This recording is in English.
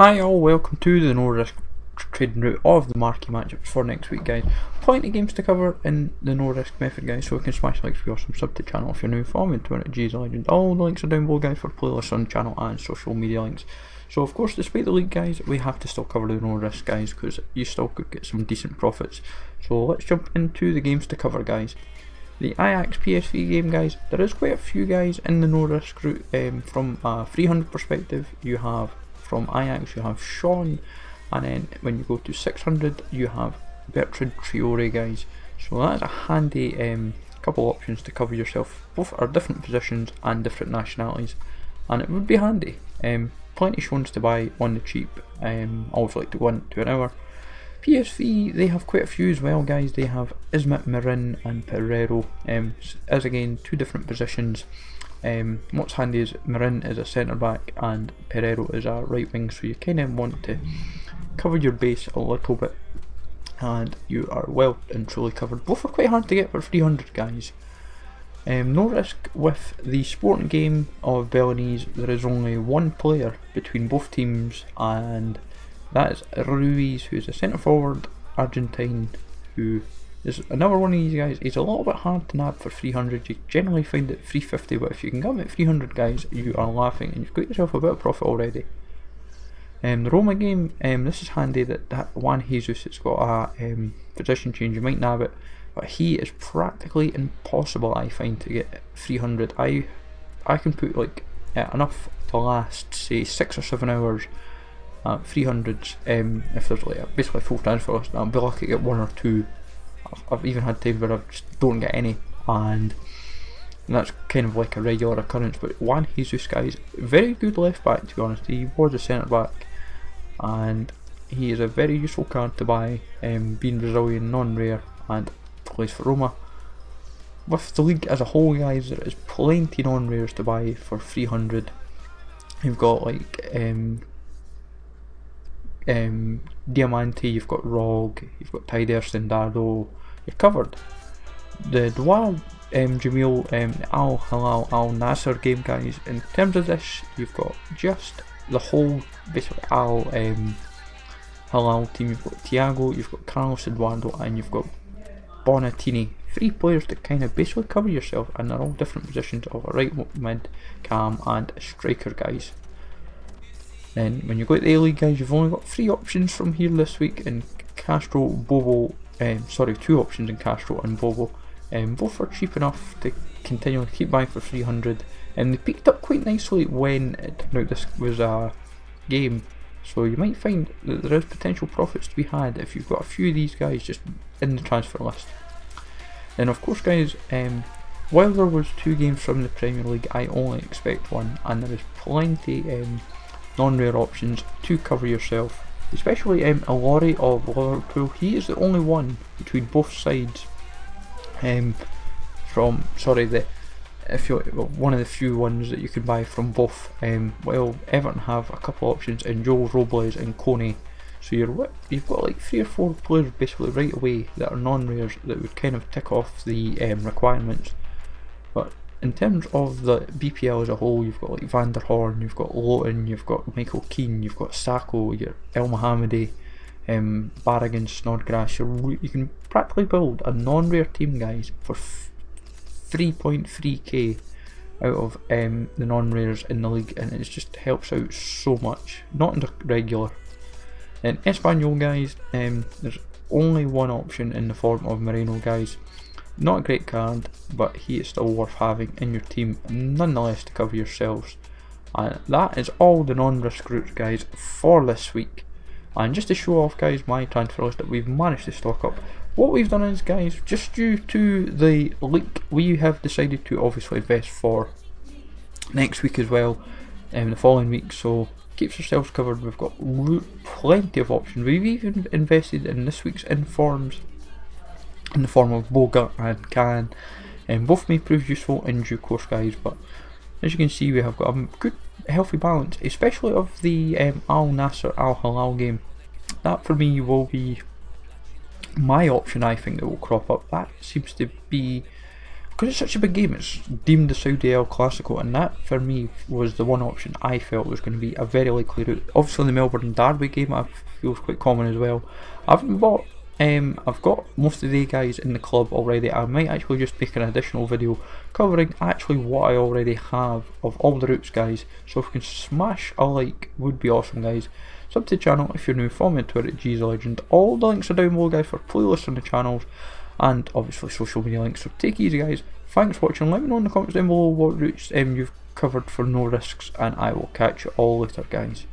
Hi all, welcome to the no risk trading route of the Marquee Matchups for next week, guys. Plenty of games to cover in the no risk method, guys, so we can smash likes, be awesome, sub to the channel if you're new, follow me on Twitter, G's Legend. All the links are down below, guys, for playlists on the channel and social media links. So of course, despite the league, guys, we have to still cover the no risk, guys, because you still could get some decent profits. So let's jump into the games to cover, guys. The Ajax PSV game, guys, there is quite a few guys in the no risk route. From a 300 perspective, you have from Ajax, you have Sean, and then when you go to 600, you have Bertrand Traore, guys. So that's a handy couple options to cover yourself. Both are different positions and different nationalities, and it would be handy. Plenty Sean's to buy on the cheap. Always like to 1 to an hour. PSV, they have quite a few as well, guys. They have Ismet Marin and Pereiro, as again two different positions. What's handy is Marin is a centre back and Pereiro is a right wing, so you kind of want to cover your base a little bit, and you are well and truly covered. Both are quite hard to get for 300, guys. No risk with the sporting game of Belenese. There is only one player between both teams, and that is Ruiz, who is a centre forward Argentine, who is another one of these guys. He's a little bit hard to nab for 300. You generally find it 350, but if you can get him at 300, guys, you are laughing and you've got yourself a bit of profit already. The Roma game, this is handy that Juan Jesus has got a position change. You might nab it, but he is practically impossible, I find, to get 300. I can put like enough to last, say, 6 or 7 hours at 300s. If there's like basically a full transfer list, I'll be lucky to get 1 or 2. I've even had times where I just don't get any, and that's kind of like a regular occurrence. But Juan Jesus, guys, very good left back, to be honest. He was a centre back, and he is a very useful card to buy, being Brazilian, non-rare, and plays for Roma. With the league as a whole, guys, there is plenty non-rares to buy for 300. You've got like Diamante, you've got Rog, you've got Tider, Stendado, you're covered. The Dwar Jamil Al Hilal Al Nasser game, guys, in terms of this, you've got just the whole basically Al Hilal team. You've got Thiago, you've got Carlos Eduardo, and you've got Bonatini. 3 players to kind of basically cover yourself, and they're all different positions of a right mid, cam, and a striker, guys. Then when you go to the A-League, guys, you've only got 3 options from here this week in Castro, Bobo, 2 options in Castro and Bobo. Both are cheap enough to continually keep buying for 300, and they picked up quite nicely when it turned out this was a game, so you might find that there is potential profits to be had if you've got a few of these guys just in the transfer list. Then of course, guys, while there was 2 games from the Premier League, I only expect 1, and there is plenty non-rare options to cover yourself, especially Ilori of Liverpool. He is the only one between both sides, one of the few ones that you can buy from both. Well, Everton have a couple options in Joel Robles and Kone, so you've got like 3 or 4 players basically right away that are non-rares that would kind of tick off the requirements. But in terms of the BPL as a whole, you've got like Van der Horn, you've got Lowton, you've got Michael Keane, you've got Sacco, your El Mohammadi, Barragan, Snodgrass. You can practically build a non-rare team, guys, for 3.3k out of the non-rares in the league, and it just helps out so much. Not in the regular. In Espanyol, guys, there's only one option in the form of Moreno, guys. Not a great card, but he is still worth having in your team nonetheless to cover yourselves. And that is all the non-risk routes, guys, for this week. And just to show off, guys, my transfer list that we've managed to stock up, what we've done is, guys, just due to the leak, we have decided to obviously invest for next week as well, the following week, so keeps yourselves covered. We've got plenty of options. We've even invested in this week's informs in the form of Boga and Can, and both may prove useful in due course, guys. But as you can see, we have got a good healthy balance, especially of the Al Nasser Al Hilal game. That for me will be my option, I think, that will crop up. That seems to be because it's such a big game, it's deemed the Saudi El Clasico, and that for me was the one option I felt was going to be a very likely route. Obviously, the Melbourne Derby game I feel is quite common as well. I've got most of the guys in the club already. I might actually just make an additional video covering actually what I already have of all the routes, guys. So if we can smash a like, would be awesome, guys. Sub to the channel if you're new. Follow me on Twitter at GZLegend. All the links are down below, guys, for playlists on the channels and obviously social media links. So take it easy, guys. Thanks for watching. Let me know in the comments down below what routes you've covered for no risks, and I will catch you all later, guys.